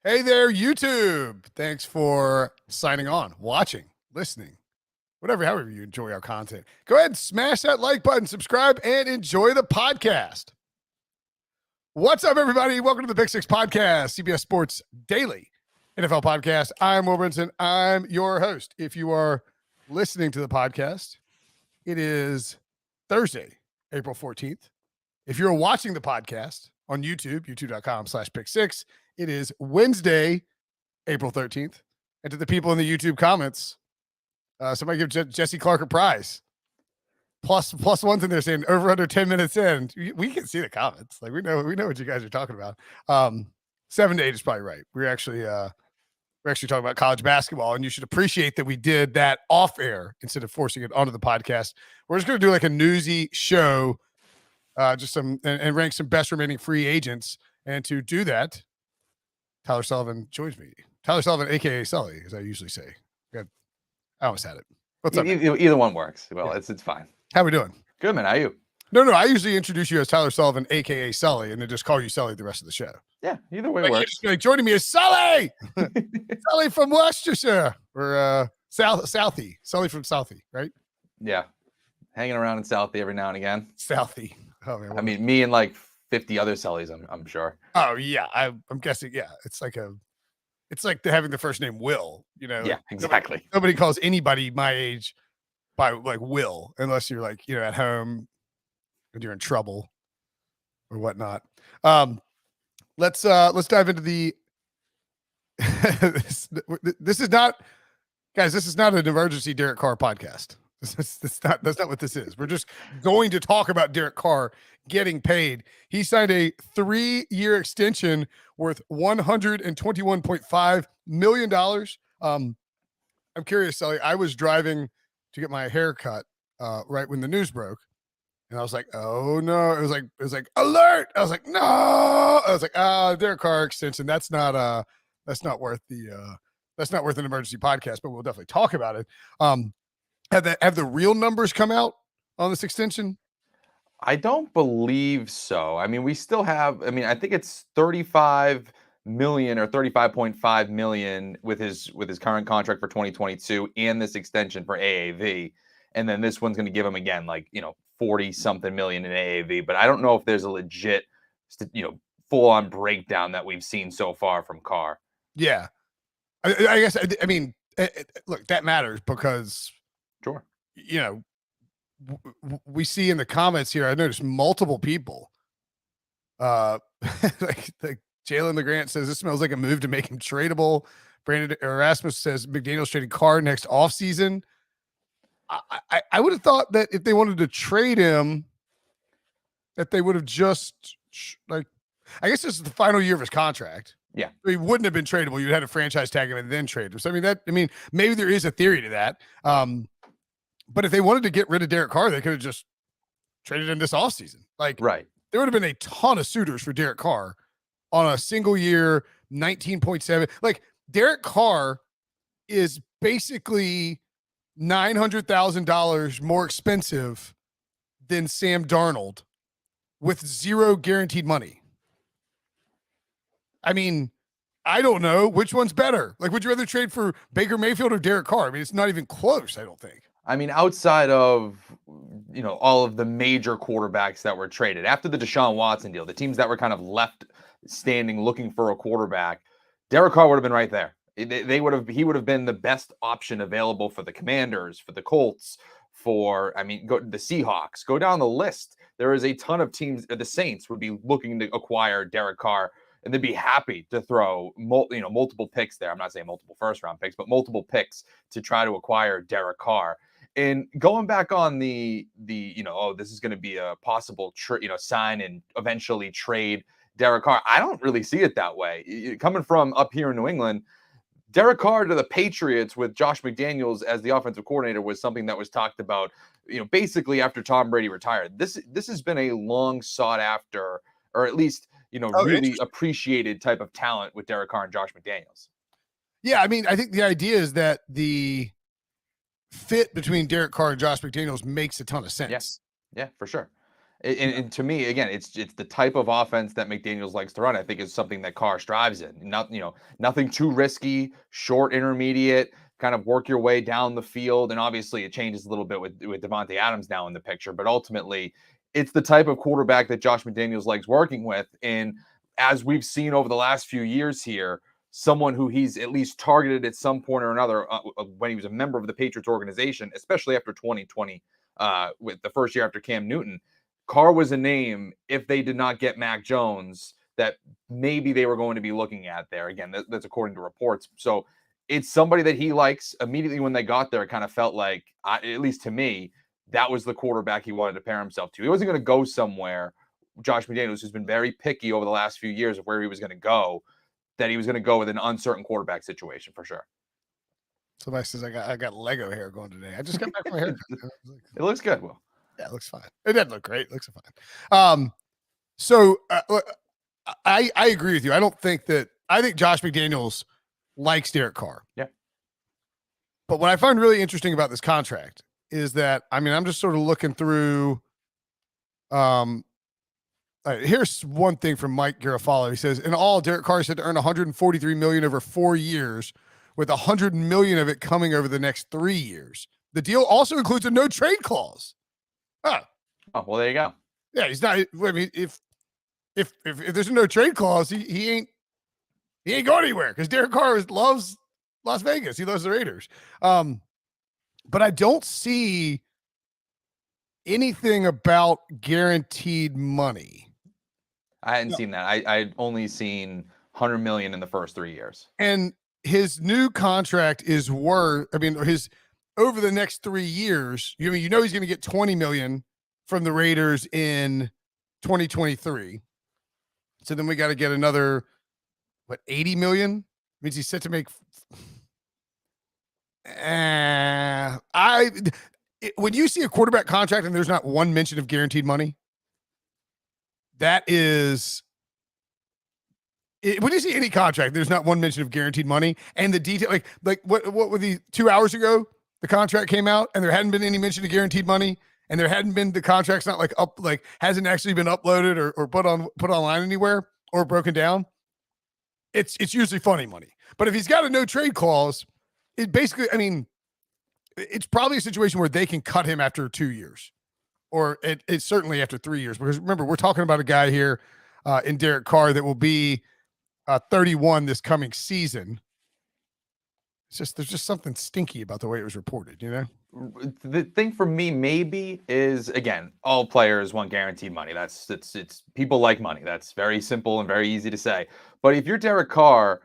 Hey there, YouTube. Thanks for signing on, watching, listening, however you enjoy our content. Go ahead and smash that like button, subscribe, and enjoy the podcast. What's up, everybody? Welcome to the Big Six Podcast, CBS Sports Daily NFL Podcast. I'm Will Brinson. I'm your host. If you are listening to the podcast, it is Thursday, April 14th. If you're watching the podcast on YouTube, youtube.com/pick6, it is Wednesday, April 13th. And to the people in the YouTube comments, somebody give Jesse Clark a prize. Plus one's in there saying over under 10 minutes in. We can see the comments. Like we know what you guys are talking about. 7 to 8 is probably right. We're actually talking about college basketball, and you should appreciate that we did that off air instead of forcing it onto the podcast. We're just going to do like a newsy show, and rank some best remaining free agents. And to do that, Tyler Sullivan joins me. Tyler Sullivan, aka Sully, as I usually say. I almost had it. What's up? Either one works. Well, yeah. It's fine. How we doing? Good, man. How are you? No. I usually introduce you as Tyler Sullivan, aka Sully, and then just call you Sully the rest of the show. Yeah, either way works. Like joining me is Sully, Sully from Worcestershire or Southie, Sully from Southie, right? Yeah, hanging around in Southie every now and again. Southie. Oh man. I mean, me and like 50 other Sullys, I'm sure. Oh yeah, I'm guessing. Yeah, it's like having the first name Will. You know. Yeah, exactly. Nobody calls anybody my age by like Will, unless you're like at home and you're in trouble or whatnot. Let's dive into the. This is not, guys. This is not an emergency Derek Carr podcast. That's not what this is. We're just going to talk about Derek Carr getting paid. He signed a 3-year extension worth $121.5 million. I'm curious, Sally. I was driving to get my hair cut right when the news broke, and I was like, "Oh no!" It was like alert. I was like, "No!" I was like, Derek Carr extension. That's not worth an emergency podcast, but we'll definitely talk about it. Have the real numbers come out on this extension? I don't believe so. I mean, we still have. I mean, I think it's 35 million or 35.5 million with his current contract for 2022 and this extension for AAV, and then this one's going to give him again 40 something million in AAV. But I don't know if there's a legit full on breakdown that we've seen so far from Carr. Yeah, I guess. I mean, look, that matters because. Sure. We see in the comments here, I noticed multiple people like Jalen LeGrant says this smells like a move to make him tradable. Brandon Erasmus says McDaniel's trading Carr next offseason. I would have thought that if they wanted to trade him, that they would have just I guess this is the final year of his contract. Yeah. He wouldn't have been tradable. You'd had to franchise tag him and then trade him. So maybe there is a theory to that. But if they wanted to get rid of Derek Carr, they could have just traded him this offseason. Right. There would have been a ton of suitors for Derek Carr on a single year, 19.7. Like, Derek Carr is basically $900,000 more expensive than Sam Darnold with zero guaranteed money. I mean, I don't know which one's better. Like, would you rather trade for Baker Mayfield or Derek Carr? I mean, it's not even close, I don't think. I mean, outside of, all of the major quarterbacks that were traded after the Deshaun Watson deal, the teams that were kind of left standing looking for a quarterback, Derek Carr would have been right there. He would have been the best option available for the Commanders, for the Colts, the Seahawks. Go down the list. There is a ton of teams. The Saints would be looking to acquire Derek Carr, and they'd be happy to throw multiple picks there. I'm not saying multiple first-round picks, but multiple picks to try to acquire Derek Carr. And going back on this is going to be a possible sign and eventually trade Derek Carr. I don't really see it that way. Coming from up here in New England, Derek Carr to the Patriots with Josh McDaniels as the offensive coordinator was something that was talked about, basically after Tom Brady retired. This has been a long sought after, or at least, really appreciated type of talent with Derek Carr and Josh McDaniels. Yeah, I mean, I think the idea is that the fit between Derek Carr and Josh McDaniels makes a ton of sense. Yeah, for sure. And to me, again, it's the type of offense that McDaniels likes to run. I think is something that Carr strives in. Not, nothing too risky, short, intermediate, kind of work your way down the field. And obviously, it changes a little bit with Devontae Adams now in the picture. But ultimately, it's the type of quarterback that Josh McDaniels likes working with. And as we've seen over the last few years here, someone who he's at least targeted at some point or another when he was a member of the Patriots organization, especially after 2020, with the first year after Cam Newton. Carr was a name, if they did not get Mac Jones, that maybe they were going to be looking at there. Again, that's according to reports. So it's somebody that he likes. Immediately when they got there, it kind of felt like, at least to me, that was the quarterback he wanted to pair himself to. He wasn't going to go somewhere, Josh McDaniels, who's been very picky over the last few years of where he was going to go, that he was going to go with an uncertain quarterback situation for sure. Somebody says I got Lego hair going today. I just got back from my haircut. It looks good, Will. Yeah, it looks fine. It doesn't look great. It looks fine. So I agree with you. I think Josh McDaniels likes Derek Carr. Yeah. But what I find really interesting about this contract is that, I'm just sort of looking through. Here's one thing from Mike Garofalo. He says, in all, Derek Carr is said to earn $143 million over 4 years, with $100 million of it coming over the next 3 years. The deal also includes a no trade clause. Oh, well, there you go. Yeah, he's not. If there's a no trade clause, he ain't going anywhere because Derek Carr loves Las Vegas. He loves the Raiders. But I don't see anything about guaranteed money. I hadn't seen that. I'd only seen $100 million in the first 3 years. And his new contract is his over the next 3 years. He's going to get $20 million from the Raiders in 2023. So then we got to get another, $80 million? Means he's set to make. When you see a quarterback contract and there's not one mention of guaranteed money, that is. When you see any contract, there's not one mention of guaranteed money, and the detail, like what were the 2 hours ago? The contract came out, and there hadn't been any mention of guaranteed money, and there hadn't been the contract's not hasn't actually been uploaded or put online anywhere or broken down. It's usually funny money, but if he's got a no trade clause, it basically, it's probably a situation where they can cut him after 2 years, or it's certainly after 3 years, because remember, we're talking about a guy here in Derek Carr that will be 31 this coming season. There's just something stinky about the way it was reported, The thing for me maybe is, again, all players want guaranteed money. It's people like money. That's very simple and very easy to say. But if you're Derek Carr,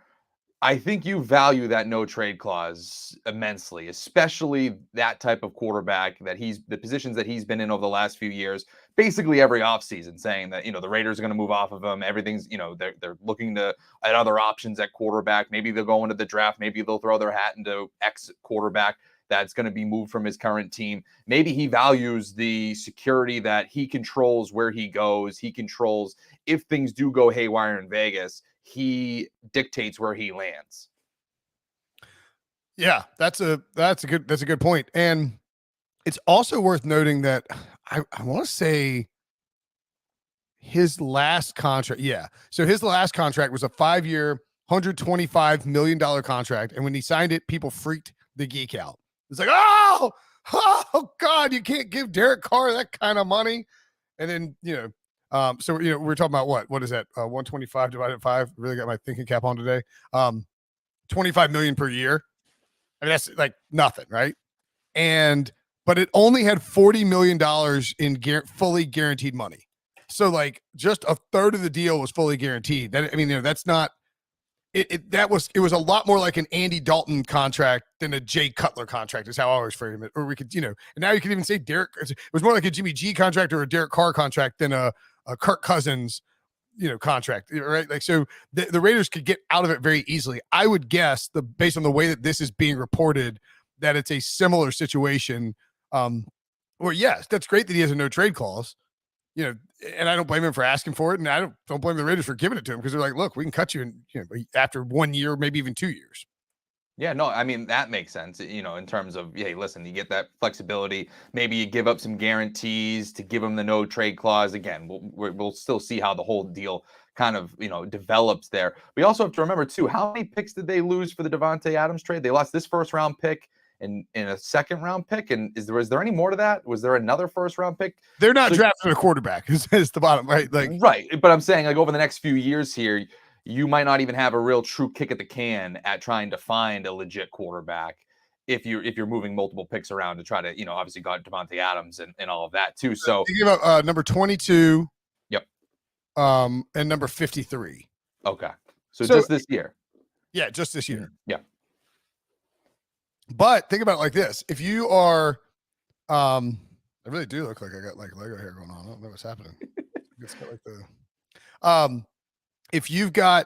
I think you value that no trade clause immensely, especially that type of quarterback the positions that he's been in over the last few years, basically every offseason, saying that, the Raiders are going to move off of him. Everything's, they're looking at other options at quarterback. Maybe they'll go into the draft. Maybe they'll throw their hat into X quarterback that's going to be moved from his current team. Maybe he values the security that he controls where he goes. He controls if things do go haywire in Vegas, he dictates where he lands. Yeah, that's a good point. And it's also worth noting that I want to say his last contract. Yeah. So his last contract was a 5-year, $125 million contract. And when he signed it, people freaked the geek out. It's like, oh God, you can't give Derek Carr that kind of money. And then, so, we're talking about what is that? 125 divided by 5. Really got my thinking cap on today. 25 million per year. That's like nothing, right? But it only had $40 million in fully guaranteed money. So just a third of the deal was fully guaranteed. That's not it was a lot more like an Andy Dalton contract than a Jay Cutler contract is how I always frame it. Or we could, and now you could even say it was more like a Jimmy G contract or a Derek Carr contract than a Kirk Cousins, contract, right? So the Raiders could get out of it very easily. I would guess based on the way that this is being reported, that it's a similar situation. Where yes, that's great that he has a no trade clause, and I don't blame him for asking for it, and I don't blame the Raiders for giving it to him because they're like, look, we can cut you in after 1 year, maybe even 2 years. Yeah, no, I mean, that makes sense, in terms of, hey, listen, you get that flexibility. Maybe you give up some guarantees to give them the no trade clause. Again, we'll still see how the whole deal kind of, develops there. We also have to remember, too, how many picks did they lose for the Devontae Adams trade? They lost this first round pick and in a second round pick. And was there any more to that? Was there another first round pick? They're not So, drafting a quarterback, is the bottom, right? Like, right. But I'm saying, like, over the next few years here, you might not even have a real true kick at the can at trying to find a legit quarterback if you're moving multiple picks around to try to, obviously got Devontae Adams and all of that too. So they give up number 22, yep. and number 53. Okay. So just this year. Yeah, just this year. Yeah. But think about it like this. If you are I really do look like I got like Lego hair going on. I don't know what's happening. It's got like the if you've got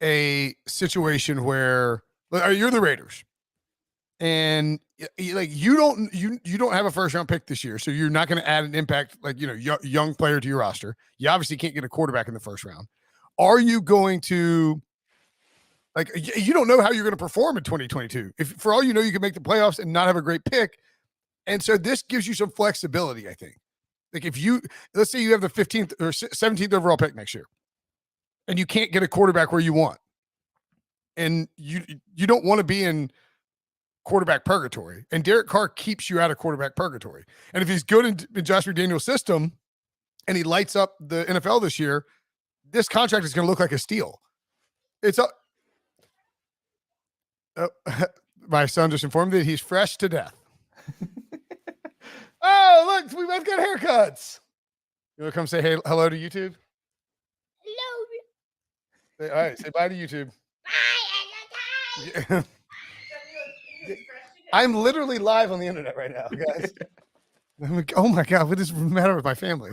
a situation where you're the Raiders and you don't have a first round pick this year, so you're not going to add an impact young player to your roster. You obviously can't get a quarterback in the first round. Are you going to you don't know how you're going to perform in 2022? If for all you know, you can make the playoffs and not have a great pick, and so this gives you some flexibility. I think, like if let's say you have the 15th or 17th overall pick next year, and you can't get a quarterback where you want, and you don't want to be in quarterback purgatory, and Derek Carr keeps you out of quarterback purgatory. And if he's good in Josh McDaniel's system and he lights up the NFL this year, this contract is going to look like a steal. It's a my son just informed me that he's fresh to death. Oh, look, we both got haircuts. You want to come say hello to YouTube? Hello. All right, say bye to YouTube. Bye. I'm literally live on the internet right now, guys. Oh my God, what is the matter with my family?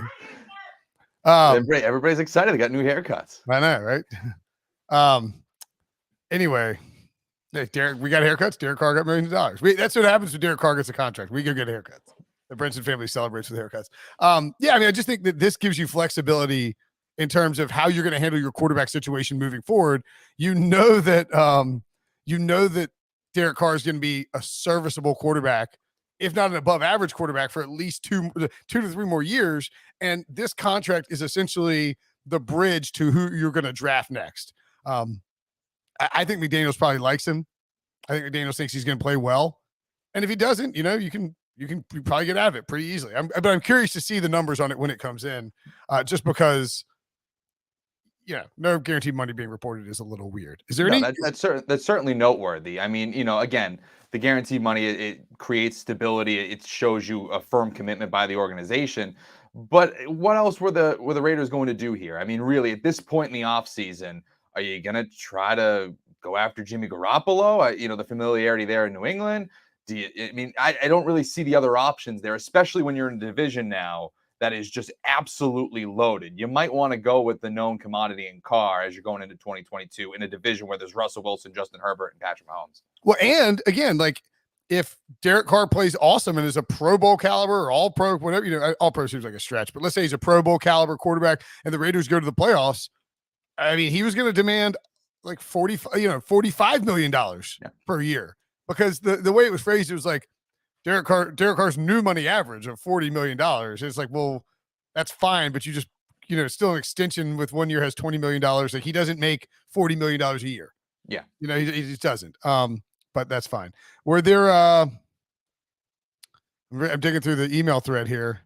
Everybody's excited. They got new haircuts. I know, right? Anyway, hey, Derek, we got haircuts. Derek Carr got millions of dollars. That's what happens when Derek Carr gets a contract. We go get haircuts. The Brinson family celebrates with haircuts. Yeah, I mean, I just think that this gives you flexibility in terms of how you're going to handle your quarterback situation moving forward. You know that Derek Carr is going to be a serviceable quarterback, if not an above average quarterback, for at least two to three more years. And this contract is essentially the bridge to who you're going to draft next. I think McDaniels probably likes him. I think McDaniels thinks he's going to play well. And if he doesn't, you can probably get out of it pretty easily. But I'm curious to see the numbers on it when it comes in, just because, no guaranteed money being reported is a little weird. Is there any? That's certainly noteworthy. I mean, again, the guaranteed money, it creates stability. It shows you a firm commitment by the organization. But what else were the Raiders going to do here? I mean, really, at this point in the offseason, are you going to try to go after Jimmy Garoppolo? The familiarity there in New England. I don't really see the other options there, especially when you're in a division now that is just absolutely loaded. You might want to go with the known commodity in Carr as you're going into 2022 in a division where there's Russell Wilson, Justin Herbert, and Patrick Mahomes. Well, and again, if Derek Carr plays awesome and is a Pro Bowl caliber or all pro, whatever, all pro seems like a stretch, but let's say he's a Pro Bowl caliber quarterback and the Raiders go to the playoffs. I mean, he was going to demand like $45 million per year, because the way it was phrased, it was like Derek Carr's new money average of $40 million. It's like, well, that's fine, but you just, still an extension with 1 year has $20 million. Like, he doesn't make $40 million a year. Yeah. He just doesn't. But that's fine. Were there, I'm digging through the email thread here.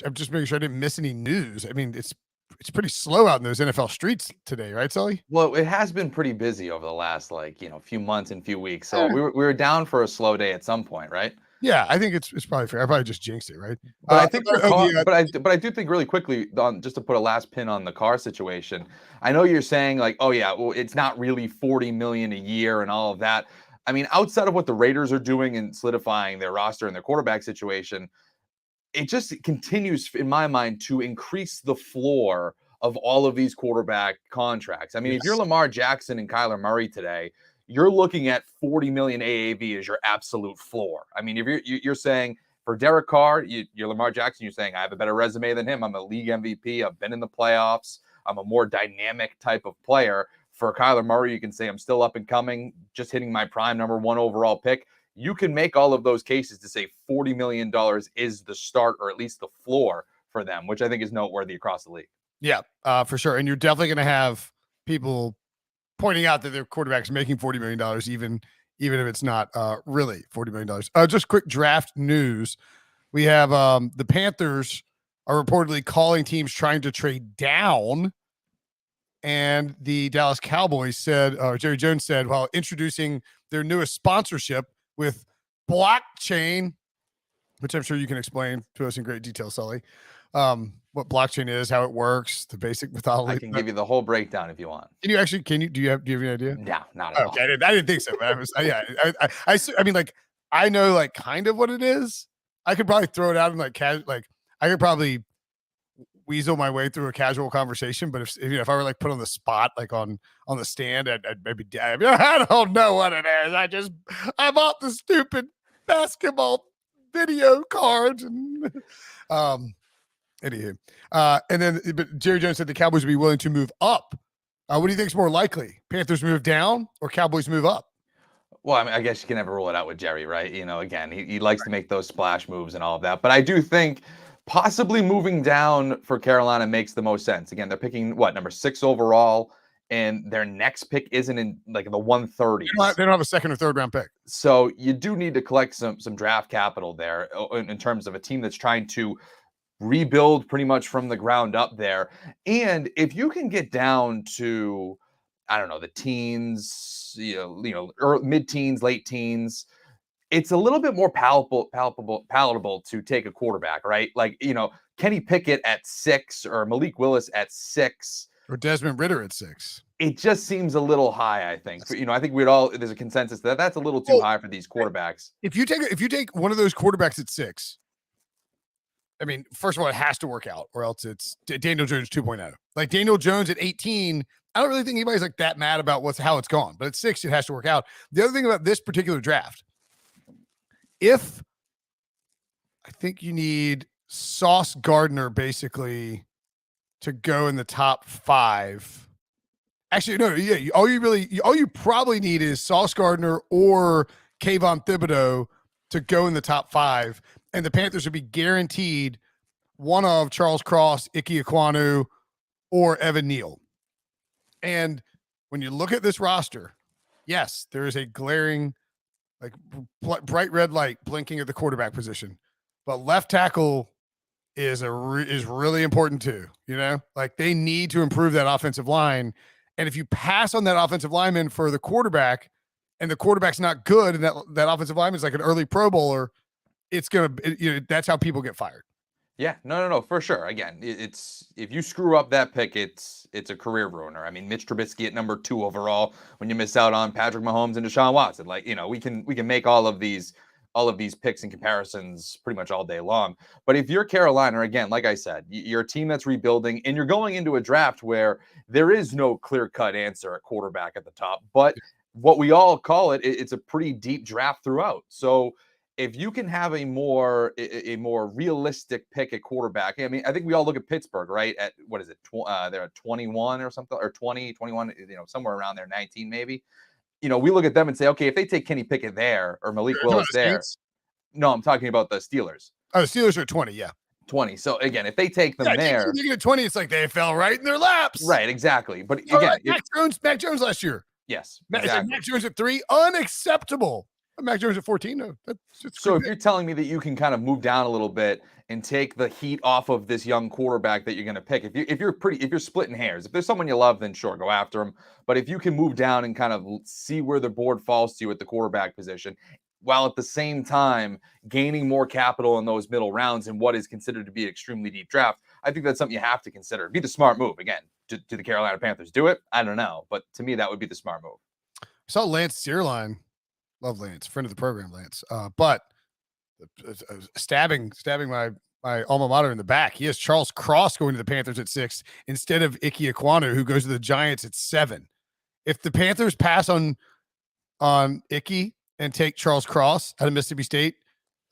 I'm just making sure I didn't miss any news. I mean, it's pretty slow out in those NFL streets today, right, Sully? Well, it has been pretty busy over the last few months and few weeks. So we were down for a slow day at some point, right? Yeah, I think it's probably fair. I probably just jinxed it, right? But I think but I do think really quickly, just to put a last pin on the Carr situation. I know you're saying like, oh yeah, well, it's not really $40 million a year and all of that. I mean, outside of what the Raiders are doing and solidifying their roster and their quarterback situation, it just continues in my mind to increase the floor of all of these quarterback contracts. I mean, if you're Lamar Jackson and Kyler Murray today, you're looking at $40 million AAV as your absolute floor. I mean, if you're saying for Derek Carr, you're Lamar Jackson, you're saying I have a better resume than him. I'm a league MVP. I've been in the playoffs. I'm a more dynamic type of player. For Kyler Murray, you can say I'm still up and coming, just hitting my prime number 1 overall pick. You can make all of those cases to say $40 million is the start or at least the floor for them, which I think is noteworthy across the league. Yeah, for sure. And you're definitely going to have people pointing out that their quarterback's making $40 million, even if it's not really $40 million. Just quick draft news. We have the Panthers are reportedly calling teams trying to trade down. And the Dallas Cowboys said, Jerry Jones said, while introducing their newest sponsorship with blockchain, which I'm sure you can explain to us in great detail, Sully, what blockchain is, how it works, the basic mythology. I can give you the whole breakdown if you want. Do you have any idea? No, not at all. I didn't think so. But I mean, like, I know like kind of what it is. I could probably throw it out in like I could probably weasel my way through a casual conversation, but if I were like put on the spot, like on the stand, I'd maybe I don't know what it is. I bought the stupid basketball video cards and anywho. And then but Jerry Jones said the Cowboys would be willing to move up. What do you think is more likely? Panthers move down or Cowboys move up? Well, I mean, I guess you can never rule it out with Jerry, right? Again, he likes to make those splash moves and all of that. But I do think possibly moving down for Carolina makes the most sense. Again, they're picking number 6 overall, and their next pick isn't in like the 130s. They don't have a second or third round pick. So you do need to collect some draft capital there in terms of a team that's trying to rebuild pretty much from the ground up there. And if you can get down to, I don't know, the teens, mid-teens, late teens, it's a little bit more palatable to take a quarterback, right? Like, Kenny Pickett at 6 or Malik Willis at 6 or Desmond Ridder at 6. It just seems a little high, I think. I think there's a consensus that that's a little too high for these quarterbacks. If you take one of those quarterbacks at 6, I mean, first of all, it has to work out, or else it's Daniel Jones 2.0. Like Daniel Jones at 18, I don't really think anybody's like that mad about how it's gone. But at 6, it has to work out. The other thing about this particular draft, I think you need Sauce Gardner basically to go in the top 5. Actually, no, yeah. All you probably need is Sauce Gardner or Kayvon Thibodeau to go in the top 5, and the Panthers would be guaranteed one of Charles Cross, Ike Ekwonu, or Evan Neal. And when you look at this roster, yes, there is a glaring, like bright red light blinking at the quarterback position, but left tackle is really important too. Like they need to improve that offensive line. And if you pass on that offensive lineman for the quarterback and the quarterback's not good and that offensive lineman is like an early Pro Bowler, that's how people get fired. Yeah, no, for sure. Again, it's if you screw up that pick, it's a career ruiner. I mean, Mitch Trubisky at number 2 overall when you miss out on Patrick Mahomes and Deshaun Watson. Like, we can make all of these picks and comparisons pretty much all day long. But if you're Carolina, again, like I said, you're a team that's rebuilding and you're going into a draft where there is no clear-cut answer at quarterback at the top. But what we all call it's a pretty deep draft throughout. So if you can have a more realistic pick at quarterback, I mean, I think we all look at Pittsburgh, right? At what is it? They're at 21 or something, or 20, 21, somewhere around there, 19 maybe. We look at them and say, okay, if they take Kenny Pickett there or Malik Willis there. No, I'm talking about the Steelers. Oh, the Steelers are 20, yeah. 20. So again, if they take them there, you get 20, it's like they fell right in their laps. Right, exactly. But again, Mac Jones last year. Yes, exactly. Mac Jones at 3, unacceptable. Mac Jones at 14, no. So if you're telling me that you can kind of move down a little bit and take the heat off of this young quarterback that you're going to pick, if you're splitting hairs, if there's someone you love, then sure, go after him. But if you can move down and kind of see where the board falls to you at the quarterback position, while at the same time gaining more capital in those middle rounds in what is considered to be an extremely deep draft, I think that's something you have to consider. Be the smart move. Again, do the Carolina Panthers do it? I don't know. But to me, that would be the smart move. I saw Lance Zierlein. Love Lance, friend of the program, Lance. But stabbing my alma mater in the back. He has Charles Cross going to the Panthers at 6 instead of Ike Ekwonu, who goes to the Giants at 7. If the Panthers pass on Ike and take Charles Cross out of Mississippi State,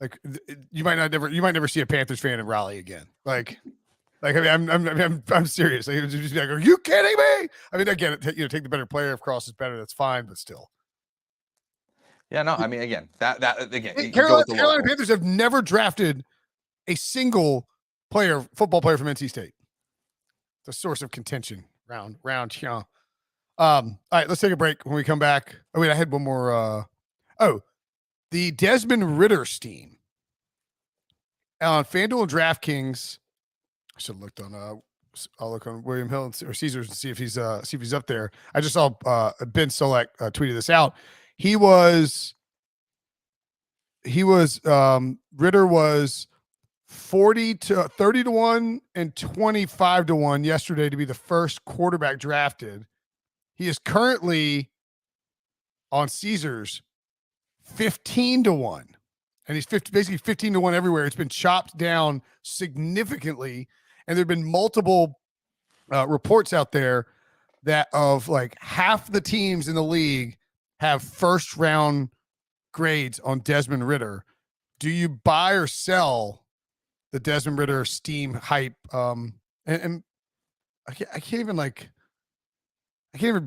like you might never see a Panthers fan in Raleigh again. Like Like, I mean, I'm serious. Like, just be like, are you kidding me? I mean, I get it. You know, take the better player. If Cross is better, that's fine. But still, Yeah, no, I mean, again, that again, you go Carolina, with the Carolina local. Panthers have never drafted a single football player from NC State. It's a source of contention round. Yeah. All right, let's take a break. When we come back, oh wait, I had one more. The Desmond Ridder steam on FanDuel and DraftKings. I should have looked on. I'll look on William Hill or Caesars and see if he's up there. I just saw Ben Solak tweeted this out. Ridder was 30 to 1 and 25 to 1 yesterday to be the first quarterback drafted. He is currently on Caesars 15 to 1. And he's basically 15 to 1 everywhere. It's been chopped down significantly. And there have been multiple reports out there that of like half the teams in the league have first round grades on Desmond Ridder. Do you buy or sell the Desmond Ridder steam hype? And I can't even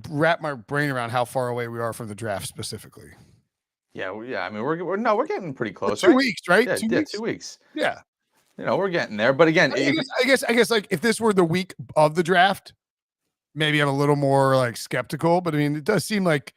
wrap my brain around how far away we are from the draft specifically. Yeah. I mean, we're getting pretty close. 2 weeks, right? Yeah, 2 weeks. 2 weeks. Yeah. You know, we're getting there. But again, I guess like if this were the week of the draft, maybe I'm a little more like skeptical. But I mean, it does seem like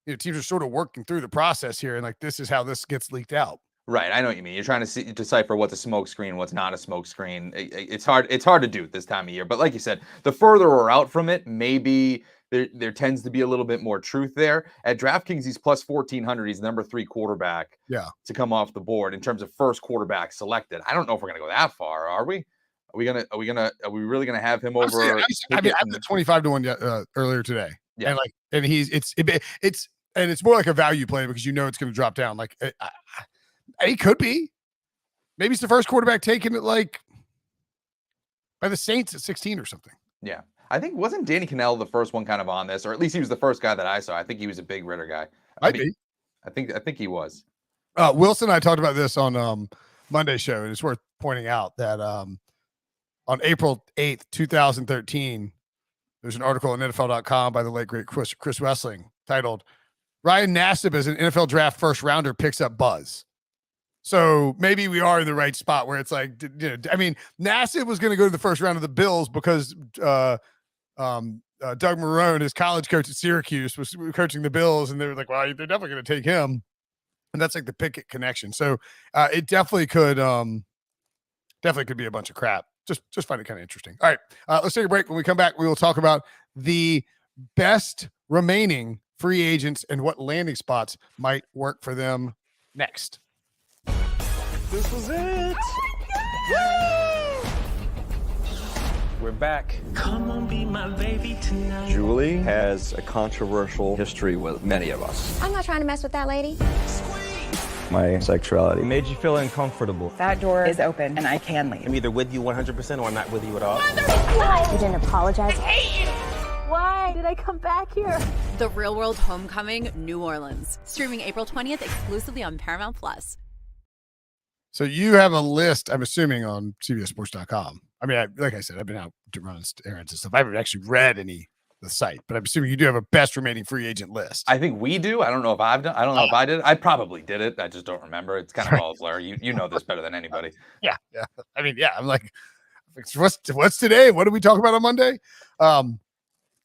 teams are sort of working through the process here, and like this is how this gets leaked out. Right, I know what you mean. You're trying to decipher what's a smoke screen, what's not a smoke screen. It's hard to do this time of year. But like you said, the further we're out from it, maybe there tends to be a little bit more truth there. At DraftKings, he's plus 1,400. He's number 3 quarterback to come off the board in terms of first quarterback selected. I don't know if we're gonna go that far, are we? Are we really gonna have him over? I had the 25 to 1 earlier today. Yeah, and it's more like a value play because it's going to drop down. Like he could be. Maybe it's the first quarterback taken at like by the Saints at 16 or something. Yeah. I think wasn't Danny Cannell the first one kind of on this, or at least he was the first guy that I saw. I think he was a big Ridder guy. I think he was. Wilson and I talked about this on Monday's show, and it's worth pointing out that on April 8th, 2013, there's an article on NFL.com by the late great Chris Wessling titled "Ryan Nassib as an NFL draft first rounder picks up buzz." So maybe we are in the right spot where it's like, I mean, Nassib was going to go to the first round of the Bills because Doug Marrone, his college coach at Syracuse, was coaching the Bills, and they were like, well, they're definitely going to take him. And that's like the Pickett connection. So it definitely could be a bunch of crap. Just find it kind of interesting. All right, let's take a break. When we come back, we will talk about the best remaining free agents and what landing spots might work for them next. This was it. We're back. Come on, be my baby tonight. Julie has a controversial history with many of us. I'm not trying to mess with that lady. My sexuality made you feel uncomfortable. That door is open and I can leave. I'm either with you 100% or I'm not with you at all. You didn't apologize. I hate you. Why did I come back here? The Real World Homecoming, New Orleans. Streaming April 20th exclusively on Paramount+. So you have a list, I'm assuming, on CBSSports.com. I mean, like I said, I've been out to run errands and stuff. I haven't actually read the site, but I'm assuming you do have a best remaining free agent list. I think we do. I don't know if I've done. I don't know if I did. I probably did it. I just don't remember. It's kind of all blur. You know this better than anybody. Yeah. I mean, yeah. I'm like, what's today? What did we talk about on Monday?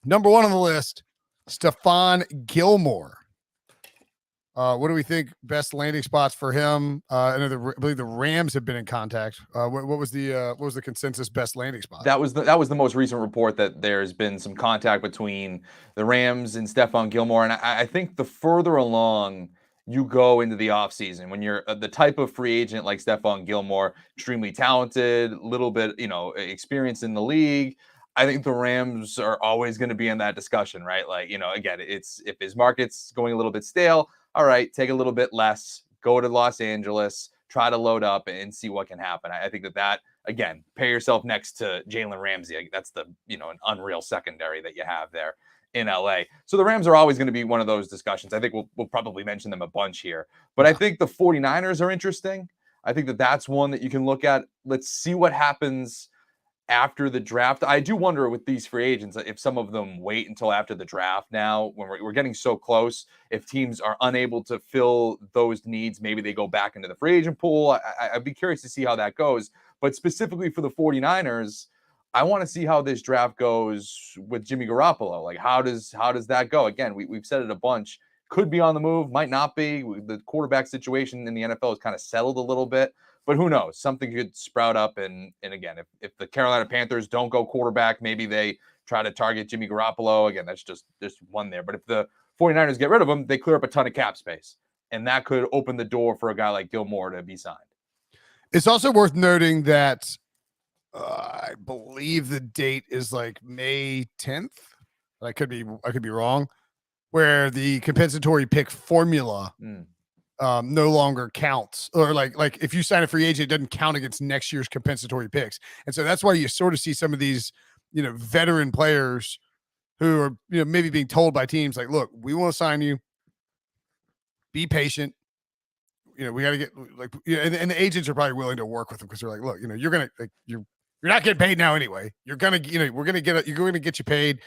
Number 1 on the list, Stephon Gilmore. What do we think best landing spots for him? I believe the Rams have been in contact. What was the consensus best landing spot? That was the most recent report that there's been some contact between the Rams and Stephon Gilmore. And I think the further along you go into the offseason, when you're the type of free agent like Stephon Gilmore, extremely talented, little bit, experience in the league, I think the Rams are always going to be in that discussion, right? Like, again, it's if his market's going a little bit stale, all right, take a little bit less, go to Los Angeles, try to load up and see what can happen. I think that again, pair yourself next to Jalen Ramsey. That's an unreal secondary that you have there in LA. So the Rams are always going to be one of those discussions. I think we'll probably mention them a bunch here, but I think the 49ers are interesting. I think that's one that you can look at. Let's see what happens after the draft. I do wonder with these free agents if some of them wait until after the draft now when we're getting so close. If teams are unable to fill those needs, maybe they go back into the free agent pool. I'd be curious to see how that goes. But specifically for the 49ers, I want to see how this draft goes with Jimmy Garoppolo. Like, how does that go? Again, we've said it a bunch. Could be on the move, might not be. The quarterback situation in the NFL is kind of settled a little bit. But who knows? Something could sprout up. And again, if the Carolina Panthers don't go quarterback, maybe they try to target Jimmy Garoppolo. Again, that's just one there. But if the 49ers get rid of him, they clear up a ton of cap space. And that could open the door for a guy like Gilmore to be signed. It's also worth noting that I believe the date is like May 10th. I could be wrong, where the compensatory pick formula no longer counts, or like if you sign a free agent, it doesn't count against next year's compensatory picks. And so that's why you sort of see some of these, veteran players who are, maybe being told by teams like, look, we want to sign you. Be patient. We got to get and the agents are probably willing to work with them because they're like, look, you're going to, you're not getting paid now anyway. You're going to, you're going to get you paid,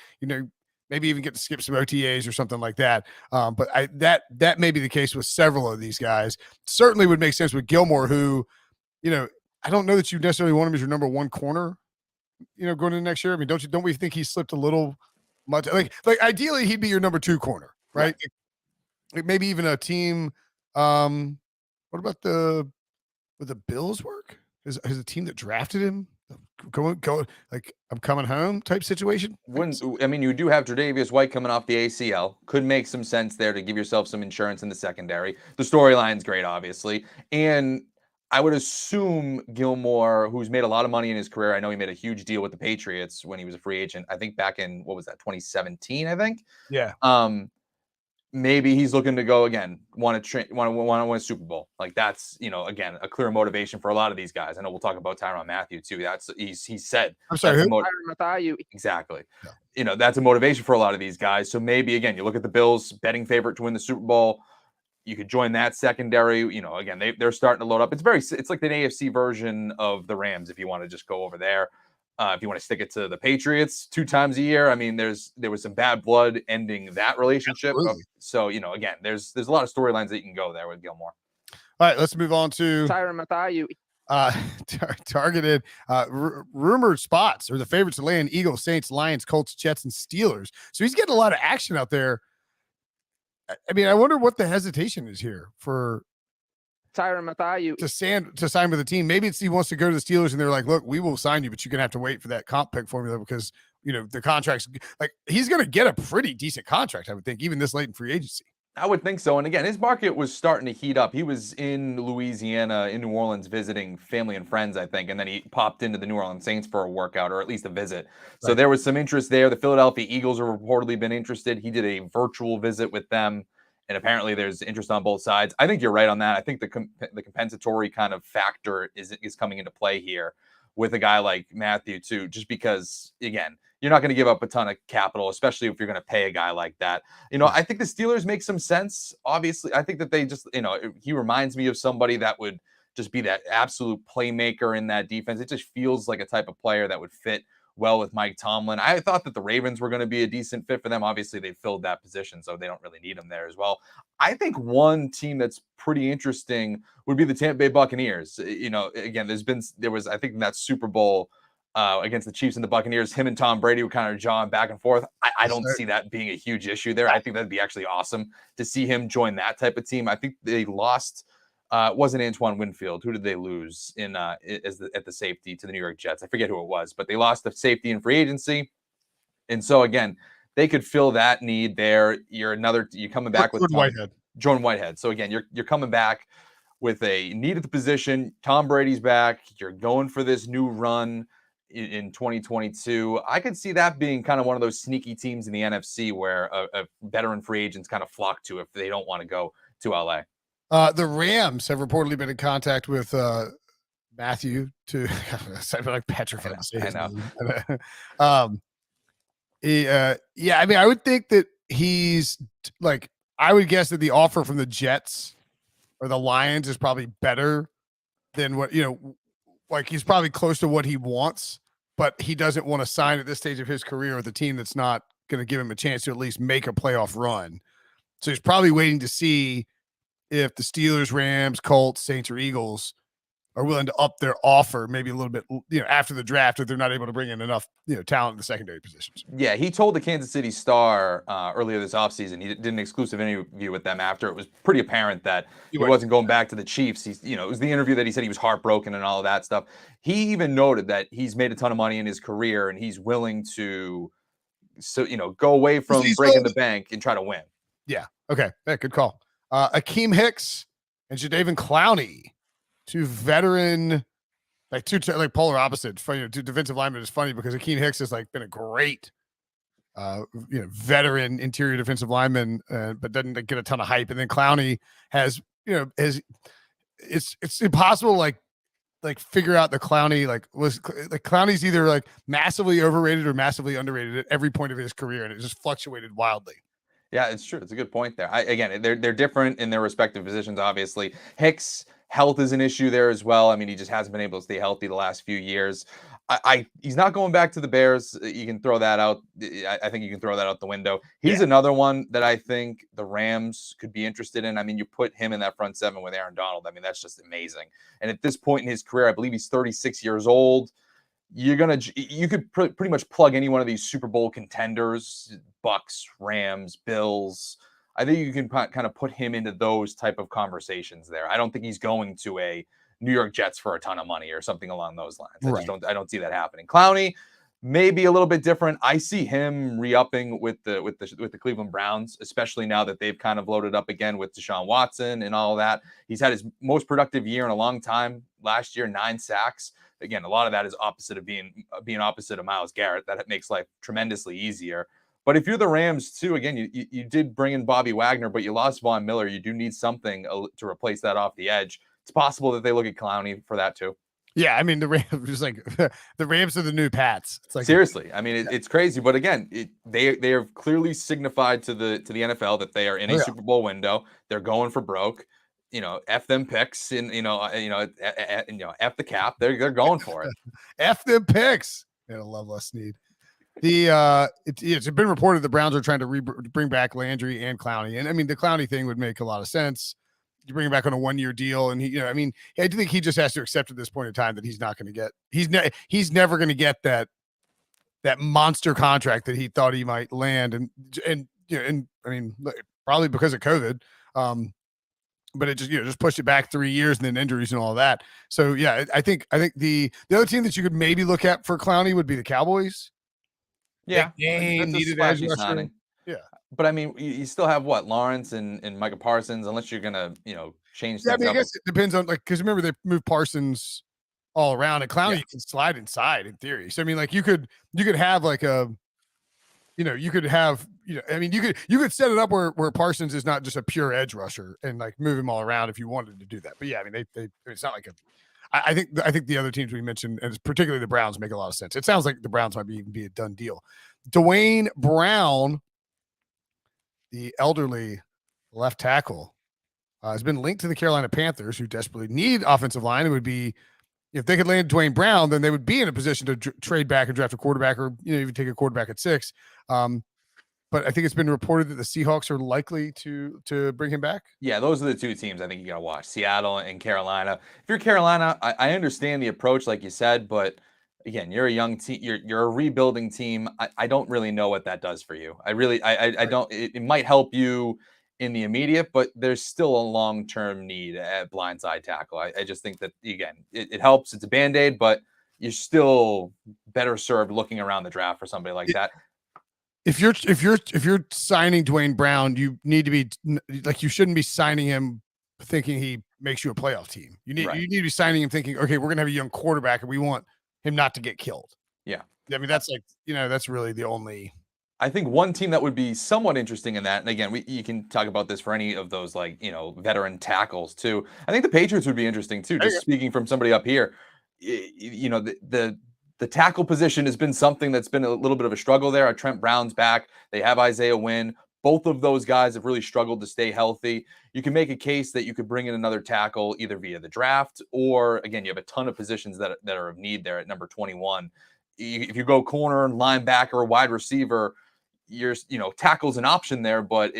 maybe even get to skip some OTAs or something like that. But that may be the case with several of these guys. Certainly would make sense with Gilmore, who, I don't know that you necessarily want him as your number one corner, going into next year. I mean, don't we think he slipped a little much? Like ideally he'd be your number two corner, right? Like maybe even a team. What about would the Bills work? Is a team that drafted him go like I'm coming home type situation? You do have Tre'Davious White coming off the ACL. Could make some sense there to give yourself some insurance in the secondary. The storyline's great, obviously. And I would assume Gilmore, who's made a lot of money in his career, I know he made a huge deal with the Patriots when he was a free agent. I think back in, 2017, I think? Yeah. Maybe he's looking to go again, want to win a Super Bowl. Like that's, again, a clear motivation for a lot of these guys. I know we'll talk about Tyrann Mathieu too. He said, I'm sorry, exactly. Yeah. That's a motivation for a lot of these guys. So maybe again, you look at the Bills, betting favorite to win the Super Bowl. You could join that secondary. Again, they're starting to load up. It's like the AFC version of the Rams. If you want to just go over there. If you want to stick it to the Patriots 2 times a year, I mean, there was some bad blood ending that relationship. So, again, there's a lot of storylines that you can go there with Gilmore. All right, let's move on to Tyrann Mathieu. Targeted rumored spots or the favorites to land: Eagles, Saints, Lions, Colts, Jets, and Steelers. So he's getting a lot of action out there. I mean, I wonder what the hesitation is here for Tyrann Mathieu to sign with the team. Maybe he wants to go to the Steelers and they're like, look, we will sign you, but you're going to have to wait for that comp pick formula because, the contract's like he's going to get a pretty decent contract, I would think, even this late in free agency. I would think so. And again, his market was starting to heat up. He was in Louisiana, in New Orleans, visiting family and friends, I think. And then he popped into the New Orleans Saints for a workout or at least a visit. Right. So there was some interest there. The Philadelphia Eagles have reportedly been interested. He did a virtual visit with them. And apparently there's interest on both sides. I think you're right on that. I think the compensatory kind of factor is coming into play here with a guy like Mathieu too, just because, again, you're not going to give up a ton of capital, especially if you're going to pay a guy like that. I think the Steelers make some sense. Obviously, I think that they just, he reminds me of somebody that would just be that absolute playmaker in that defense. It just feels like a type of player that would fit well with Mike Tomlin. I thought that the Ravens were going to be a decent fit for them. Obviously, they filled that position, so they don't really need him there as well. I think one team that's pretty interesting would be the Tampa Bay Buccaneers. Again, there was, I think in that Super Bowl against the Chiefs and the Buccaneers, him and Tom Brady were kind of jawing back and forth. I don't see that being a huge issue there. I think that'd be actually awesome to see him join that type of team. I think they lost. It wasn't Antoine Winfield. Who did they lose at the safety to the New York Jets? I forget who it was, but they lost the safety in free agency. And so again, they could fill that need there. You're coming back with Jordan Whitehead. So again, you're coming back with a need at the position. Tom Brady's back. You're going for this new run in 2022. I could see that being kind of one of those sneaky teams in the NFC where a veteran free agents kind of flock to if they don't want to go to LA. The Rams have reportedly been in contact with Mathieu to I feel like petrified to say his name. I mean, I would think that he's like, I would guess that the offer from the Jets or the Lions is probably better than what, like he's probably close to what he wants but he doesn't want to sign at this stage of his career with a team that's not going to give him a chance to at least make a playoff run. So he's probably waiting to see if the Steelers, Rams, Colts, Saints, or Eagles are willing to up their offer maybe a little bit, after the draft if they're not able to bring in enough, talent in the secondary positions. Yeah, he told the Kansas City Star earlier this offseason, he did an exclusive interview with them after it was pretty apparent that he wasn't going back to the Chiefs. He's, it was the interview that he said he was heartbroken and all of that stuff. He even noted that he's made a ton of money in his career and he's willing to, go away from breaking the bank and try to win. Yeah. Okay. Yeah, good call. Akeem Hicks and Jadeveon Clowney, two veteran, two polar opposites. Funny, two defensive linemen is funny because Akeem Hicks has been a great, veteran interior defensive lineman, but doesn't get a ton of hype. And then Clowney has, it's impossible figure out the Clowney Clowney's either massively overrated or massively underrated at every point of his career, and it just fluctuated wildly. Yeah, it's true. It's a good point there. Again, they're different in their respective positions. Obviously, Hicks' health is an issue there as well. I mean, he just hasn't been able to stay healthy the last few years. He's not going back to the Bears. You can throw that out. I think you can throw that out the window. He's another one that I think the Rams could be interested in. I mean, you put him in that front seven with Aaron Donald. I mean, that's just amazing. And at this point in his career, I believe he's 36 years old. You could pretty much plug any one of these Super Bowl contenders, Bucks, Rams, Bills. I think you can kind of put him into those type of conversations there. I don't think he's going to a New York Jets for a ton of money or something along those lines. I don't see that happening. Clowney, maybe a little bit different. I see him re-upping with the Cleveland Browns, especially now that they've kind of loaded up again with Deshaun Watson and all of that. He's had his most productive year in a long time last year, 9 sacks. Again, a lot of that is opposite of being opposite of Myles Garrett. That makes life tremendously easier. But if you're the Rams too, again, you did bring in Bobby Wagner, but you lost Von Miller. You do need something to replace that off the edge. It's possible that they look at Clowney for that too. Yeah, I mean the Rams just the Rams are the new Pats. It's seriously. I mean it's crazy, but again, they have clearly signified to the NFL that they are in a Super Bowl window. They're going for broke. F them picks and F the cap. They're going for it. F them picks. I love Les Snead. It's been reported the Browns are trying to bring back Landry and Clowney, and I mean the Clowney thing would make a lot of sense. You bring him back on a 1-year deal, and I do think he just has to accept at this point in time that he's not going to get. He's never going to get that monster contract that he thought he might land, and I mean probably because of COVID. But it just pushed it back 3 years and then injuries and all that. So yeah, I think the other team that you could maybe look at for Clowney would be the Cowboys. Yeah, needed edge rusher. Yeah, but I mean, you still have Lawrence and Micah Parsons, unless you're gonna change. Yeah, I mean, I guess it depends on because remember they moved Parsons all around, and Clowney you can slide inside in theory. So I mean, you could have you could have I mean, you could set it up where Parsons is not just a pure edge rusher and move him all around if you wanted to do that. But yeah, I mean, it's not like I think the other teams we mentioned, and particularly the Browns, make a lot of sense. It sounds like the Browns might even be a done deal. Dwayne Brown, the elderly left tackle, has been linked to the Carolina Panthers, who desperately need offensive line. It would be if they could land Dwayne Brown, then they would be in a position to trade back and draft a quarterback, or even take a quarterback at 6. But I think it's been reported that the Seahawks are likely to bring him back. Yeah, those are the two teams I think you got to watch, Seattle and Carolina. If you're Carolina, I understand the approach, like you said, but again, you're a young team. You're a rebuilding team. I don't really know what that does for you. I don't. It might help you in the immediate, but there's still a long-term need at blindside tackle. I just think that, again, it helps. It's a Band-Aid, but you're still better served looking around the draft for somebody like that. If you're signing Dwayne Brown, you need to be you shouldn't be signing him thinking he makes you a playoff team. You need to be signing him thinking, okay, we're gonna have a young quarterback and we want him not to get killed. Yeah. I mean, that's that's really the only. I think one team that would be somewhat interesting in that, and again, you can talk about this for any of those veteran tackles too. I think the Patriots would be interesting too. Just speaking from somebody up here, the tackle position has been something that's been a little bit of a struggle there. Trent Brown's back. They have Isaiah Wynn. Both of those guys have really struggled to stay healthy. You can make a case that you could bring in another tackle either via the draft or, again, you have a ton of positions that are of need there at number 21 if you go corner, linebacker, or wide receiver, tackle's an option there, but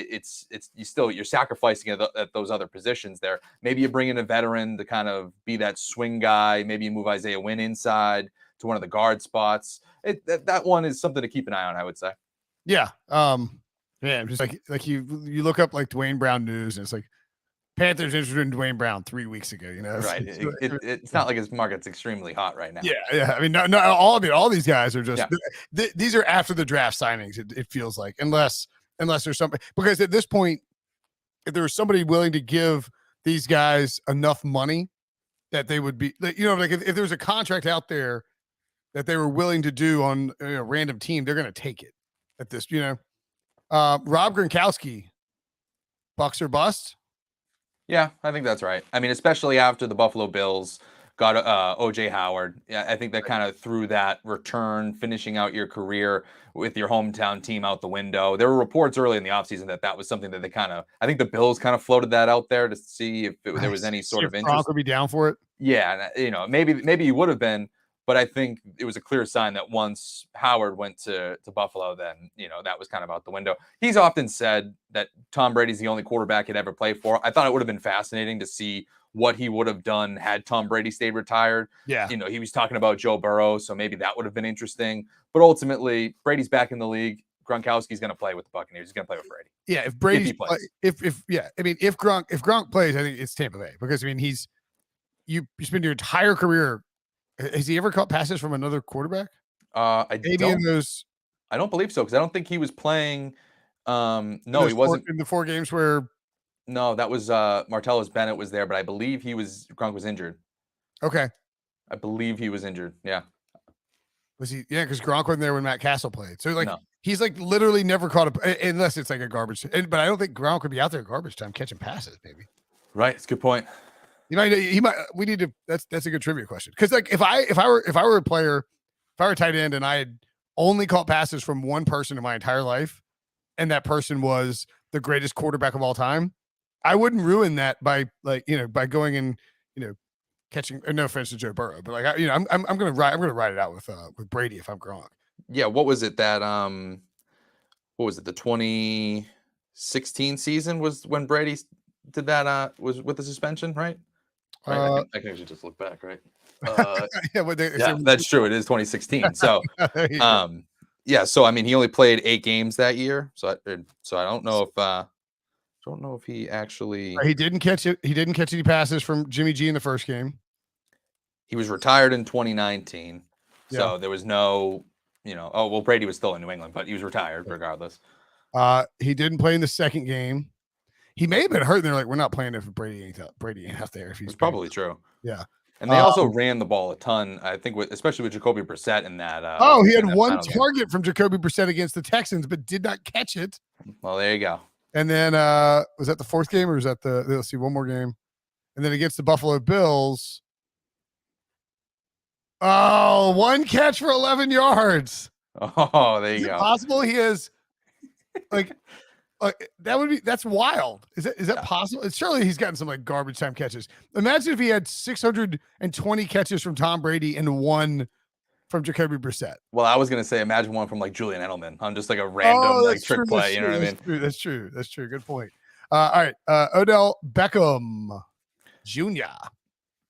you're sacrificing at those other positions there. Maybe you bring in a veteran to kind of be that swing guy. Maybe you move Isaiah Wynn inside to one of the guard spots. That one is something to keep an eye on, I would say. Yeah. Man, just like you look up like Dwayne Brown news, and it's like Panthers interested in Dwayne Brown 3 weeks ago. Right. It's not like his market's extremely hot right now. Yeah. I mean, no, all these guys are just these are after the draft signings. It feels like unless there's something, because at this point, if there was somebody willing to give these guys enough money that they would be, like if there's a contract out there that they were willing to do on a random team, they're going to take it at this. Rob Gronkowski, Bucks or bust. Yeah, I think that's right. I mean, especially after the Buffalo Bills got OJ Howard. Yeah, I think that kind of threw that return, finishing out your career with your hometown team out the window. There were reports early in the offseason that was something that I think the Bills kind of floated that out there to see if there was any sort of interest. Gronk would be down for it. Yeah, maybe he would have been, but I think it was a clear sign that once Howard went to Buffalo, then, that was kind of out the window. He's often said that Tom Brady's the only quarterback he'd ever play for. I thought it would have been fascinating to see what he would have done had Tom Brady stayed retired. Yeah. He was talking about Joe Burrow, so maybe that would have been interesting. But ultimately, Brady's back in the league. Gronkowski's going to play with the Buccaneers. He's going to play with Brady. Yeah, if Brady plays. if Gronk plays, I think it's Tampa Bay, because you spend your entire career. Has he ever caught passes from another quarterback? I don't believe so, because I don't think he was playing. No, he wasn't in the 4 games where. No, that was Martellus Bennett was there, but I believe Gronk was injured. Okay, I believe he was injured. Yeah, was he? Yeah, because Gronk wasn't there when Matt Castle played. So No. he's literally never caught unless it's like a garbage. But I don't think Gronk would be out there at garbage time catching passes. Maybe. Right, it's a good point. He might. We need to. That's a good trivia question, because if I were a player, if I were a tight end and I had only caught passes from one person in my entire life, and that person was the greatest quarterback of all time, I wouldn't ruin that by by going and catching. No offense to Joe Burrow, but I'm gonna ride it out with Brady if I'm Gronk. Yeah, what was it that what was it, the 2016 season was when Brady did that was with the suspension, right? Right, I can actually just look back, right? That's true. It is 2016. So, So I mean, he only played 8 games that year. So I don't know if he actually. He didn't catch it. He didn't catch any passes from Jimmy G in the first game. He was retired in 2019. So there was no, Brady was still in New England, but he was retired regardless. He didn't play in the second game. He may have been hurt. And they're like, we're not playing if Brady ain't out there. If he's probably true. Yeah. And they also ran the ball a ton, I think, especially with Jacoby Brissett in that. He had one target from Jacoby Brissett against the Texans, but did not catch it. Well, there you go. And then was that the 4th game, or was that let's see, one more game? And then against the Buffalo Bills. Oh, 1 catch for 11 yards. Oh, there you go. Possible he has that's wild. Is that possible? Surely he's gotten some garbage time catches. Imagine if he had 620 catches from Tom Brady and 1 from Jacoby Brissett. Well, I was gonna say, imagine one from Julian Edelman on just a random trick play. You know what I mean? That's true. Good point. All right, Odell Beckham Jr.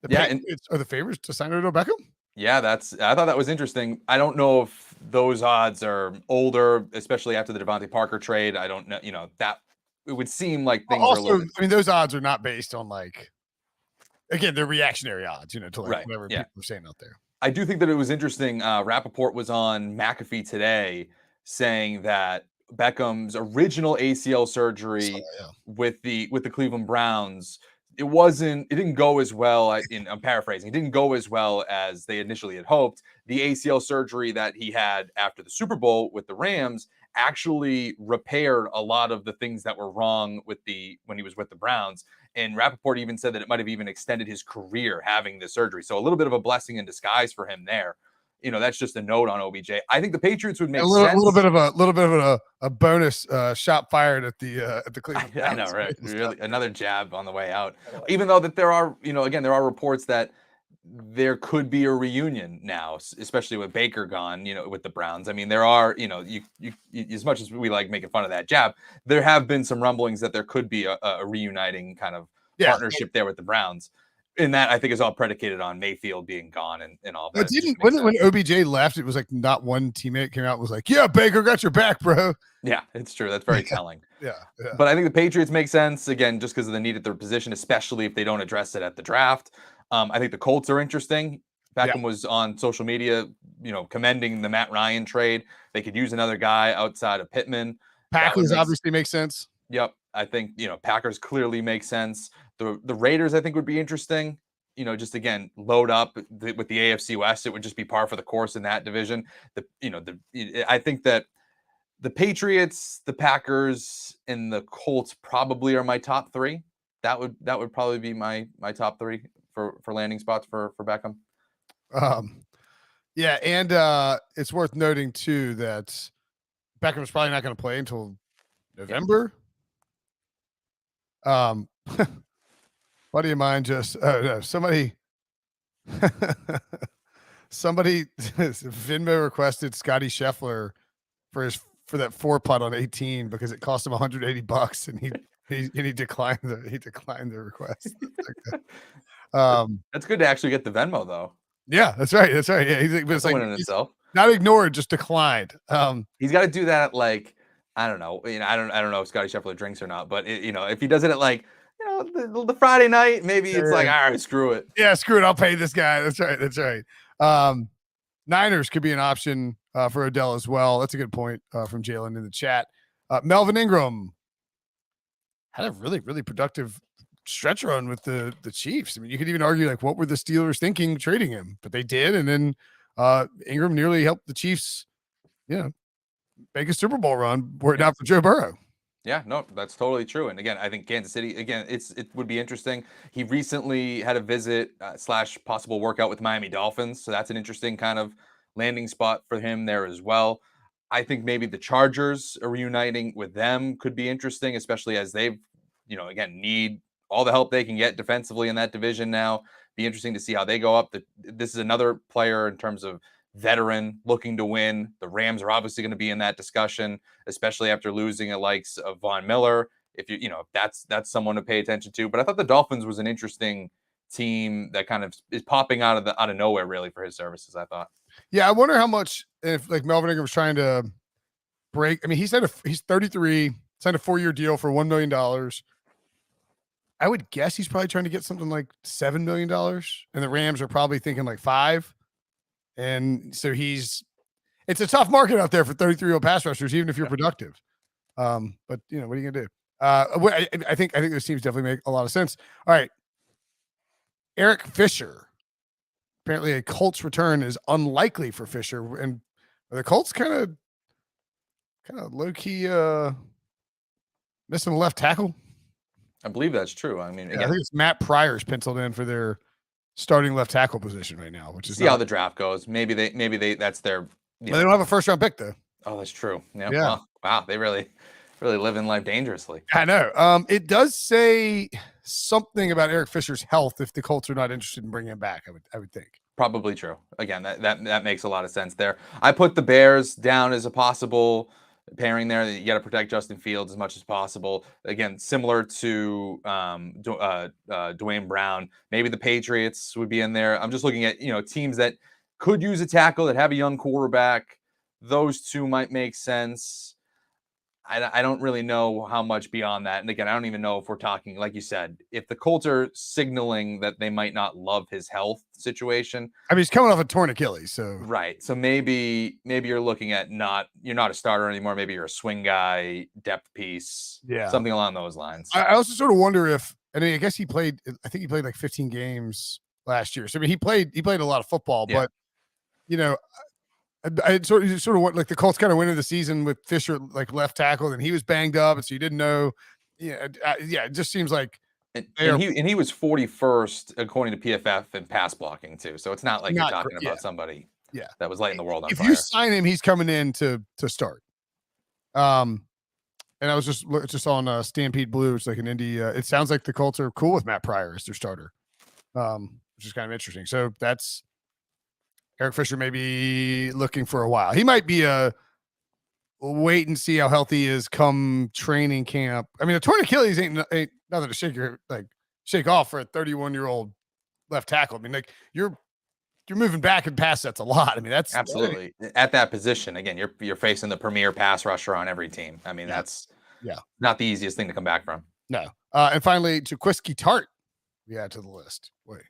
Are the favorites to sign Odell Beckham? Yeah, I thought that was interesting. I don't know if those odds are older, especially after the Devontae Parker trade. I don't know, that it would seem like things are a little bit. I mean, those odds are not based on again, they're reactionary odds, to whatever people are saying out there. I do think that it was interesting. Rappaport was on McAfee today saying that Beckham's original ACL surgery with the Cleveland Browns, it didn't go as well. I'm paraphrasing. It didn't go as well as they initially had hoped. The ACL surgery that he had after the Super Bowl with the Rams actually repaired a lot of the things that were wrong when he was with the Browns. And Rappaport even said that it might have even extended his career having the surgery. So a little bit of a blessing in disguise for him there. That's just a note on OBJ. I think the Patriots would make sense. A little bit of a bonus shot fired at the Cleveland. I know, right? Really, another jab on the way out. Even though that there are, there are reports that there could be a reunion now, especially with Baker gone, with the Browns. I mean, there are, you as much as we like making fun of that jab, there have been some rumblings that there could be a reuniting kind of partnership there with the Browns. And that I think is all predicated on Mayfield being gone and all that. But when OBJ left, it was like not one teammate came out and was like, "Yeah, Baker got your back, bro." Yeah, it's true. That's very telling. Yeah. But I think the Patriots make sense again, just because of the need at their position, especially if they don't address it at the draft. I think the Colts are interesting. Beckham was on social media, commending the Matt Ryan trade. They could use another guy outside of Pittman. Packers obviously make sense. Yep. I think, Packers clearly make sense. The Raiders, I think, would be interesting. Just again, load up with the AFC West. It would just be par for the course in that division. I think that the Patriots, the Packers, and the Colts probably are my top three. That would probably be my top three for landing spots for Beckham. Yeah, and it's worth noting too that Beckham's probably not going to play until November. Buddy of mine just somebody Venmo requested Scotty Scheffler for that 4-putt on 18 because it cost him $180 and he declined the request. That's good to actually get the Venmo though. Yeah, that's right. Yeah, it's like in itself. Not ignored, just declined. He's got to do that at I don't know. I don't know if Scotty Scheffler drinks or not, but if he does it at the Friday night, maybe it's all right, screw it. Yeah, screw it. I'll pay this guy. That's right. Niners could be an option for Odell as well. That's a good point from Jalen in the chat. Melvin Ingram had a really, really productive stretch run with the Chiefs. I mean, you could even argue what were the Steelers thinking trading him, but they did, and then Ingram nearly helped the Chiefs, make a Super Bowl run were it not for Joe Burrow. Yeah, no, that's totally true. And again, I think Kansas City, again, it would be interesting. He recently had a visit / possible workout with Miami Dolphins. So that's an interesting kind of landing spot for him there as well. I think maybe the Chargers reuniting with them could be interesting, especially as they've, again, need all the help they can get defensively in that division now. Be interesting to see how they go up. This is another player in terms of veteran looking to win. The Rams are obviously going to be in that discussion, especially after losing the likes of Von Miller. If that's someone to pay attention to. But I thought the Dolphins was an interesting team that kind of is popping out of nowhere really for his services. I thought. Yeah, I wonder how much if Melvin Ingram was trying to break. I mean, he's 33, signed a 4-year deal for $1 million. I would guess he's probably trying to get something like $7 million, and the Rams are probably thinking like $5 million. And so it's a tough market out there for 33-year-old pass rushers, even if you're productive. But what are you gonna do? I think those teams definitely make a lot of sense. All right, Eric Fisher. Apparently, a Colts return is unlikely for Fisher, and the Colts kind of low key missing the left tackle. I believe that's true. I mean, again, I think it's Matt Pryor's penciled in for their starting left tackle position right now, which is how the draft goes. Maybe they that's their. But they don't have a 1st-round pick though. Oh, that's true. Yeah. Wow. They really living life dangerously. I know. It does say something about Eric Fisher's health if the Colts are not interested in bringing him back. I would think. Probably true. Again, that makes a lot of sense there. I put the Bears down as a possible pairing there. You got to protect Justin Fields as much as possible. Again, similar to Dwayne Brown. Maybe the Patriots would be in there. I'm just looking at teams that could use a tackle that have a young quarterback. Those two might make sense. I don't really know how much beyond that. And again, I don't even know if we're talking, like you said, if the Colts are signaling that they might not love his health situation. I mean, he's coming off a torn Achilles, so right. So maybe you're looking at you're not a starter anymore. Maybe you're a swing guy, depth piece, something along those lines. I also sort of wonder if, I guess he played like 15 games last year. So I mean, he played a lot of football, but I sort of want like the Colts kind of went into the season with Fisher like left tackle, and he was banged up, and so you didn't know. It just seems like and he was 41st according to PFF in pass blocking too. So it's not like you're talking about somebody that was lighting the world on fire. If you sign him, he's coming in to start. And I was just on Stampede Blue, it's like an indie. It sounds like the Colts are cool with Matt Pryor as their starter. which is kind of interesting. So that's Eric Fisher may be looking for a while. He might be a wait and see how healthy he is come training camp. I mean, a torn Achilles ain't nothing to shake off for a 31-year-old left tackle. I mean, like you're moving back and pass sets a lot. I mean, that's absolutely at that position. Again, you're facing the premier pass rusher on every team. I mean, that's not the easiest thing to come back from. No. And finally, Jaquiski Tart, we add to the list. Wait,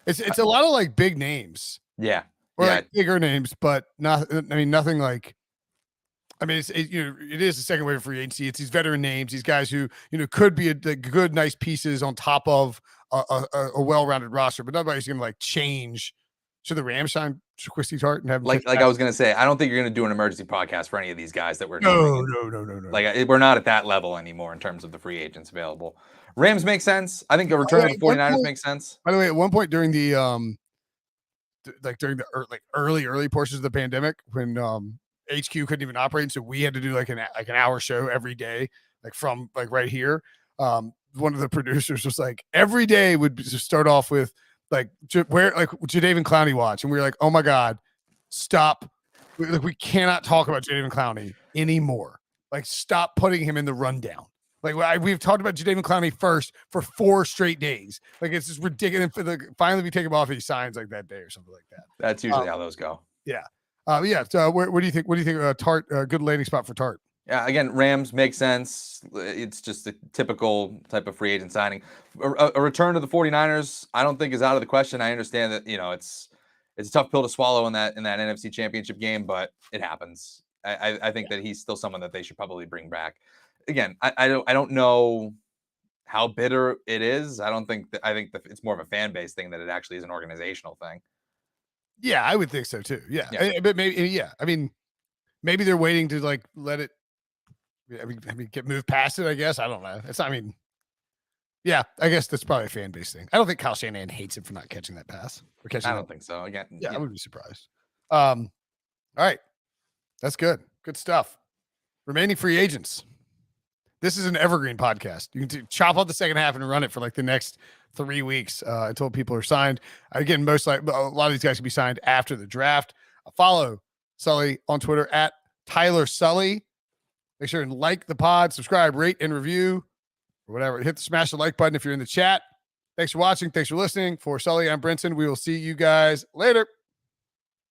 it's a lot of like big names. Yeah. Or like bigger names, but not. I mean, nothing like. I mean, it is the second wave of free agency. It's these veteran names, these guys who could be good, nice pieces on top of a well-rounded roster, but nobody's going to like change. Should the Rams sign Jaquiski Tart and have like I was going to say, I don't think you're going to do an emergency podcast for any of these guys that we're no. Like we're not at that level anymore in terms of the free agents available. Rams make sense. I think a return of the 49ers makes sense. By the way, at one point during the during the early portions of the pandemic when HQ couldn't even operate, so we had to do like an hour show every day, like from like right here. One of the producers was like, every day would just start off with like where like Jadeveon Clowney watch, and we were like, oh my god, stop! We cannot talk about Jadeveon Clowney anymore. Like, stop putting him in the rundown. Like we've talked about Jadeveon Clowney first for 4 straight days. Like it's just ridiculous. Finally, we take him off, he signs like that day or something like that. That's usually how those go. Yeah. So what do you think? What do you think? Tart, good landing spot for Tart. Yeah, again, Rams make sense. It's just a typical type of free agent signing. A return to the 49ers, I don't think is out of the question. I understand that it's a tough pill to swallow in that NFC Championship game, but it happens. I think that he's still someone that they should probably bring back. Again, I don't know how bitter it is. I think that it's more of a fan base thing than it actually is an organizational thing. Yeah, I would think so too. Yeah. But maybe I mean, maybe they're waiting to like let it. I mean, get moved past it. I guess I don't know. I mean, yeah, I guess that's probably a fan base thing. I don't think Kyle Shanahan hates him for not catching that pass. I don't think so. Again, I would be surprised. All right, that's good. Good stuff. Remaining free agents. This is an evergreen podcast. You can chop out the second half and run it for like the next 3 weeks until people are signed. Again, a lot of these guys can be signed after the draft. Follow Sully on Twitter at Tyler Sully. Make sure and like the pod, subscribe, rate, and review, or whatever. Smash the like button if you're in the chat. Thanks for watching. Thanks for listening. For Sully, I'm Brinson. We will see you guys later.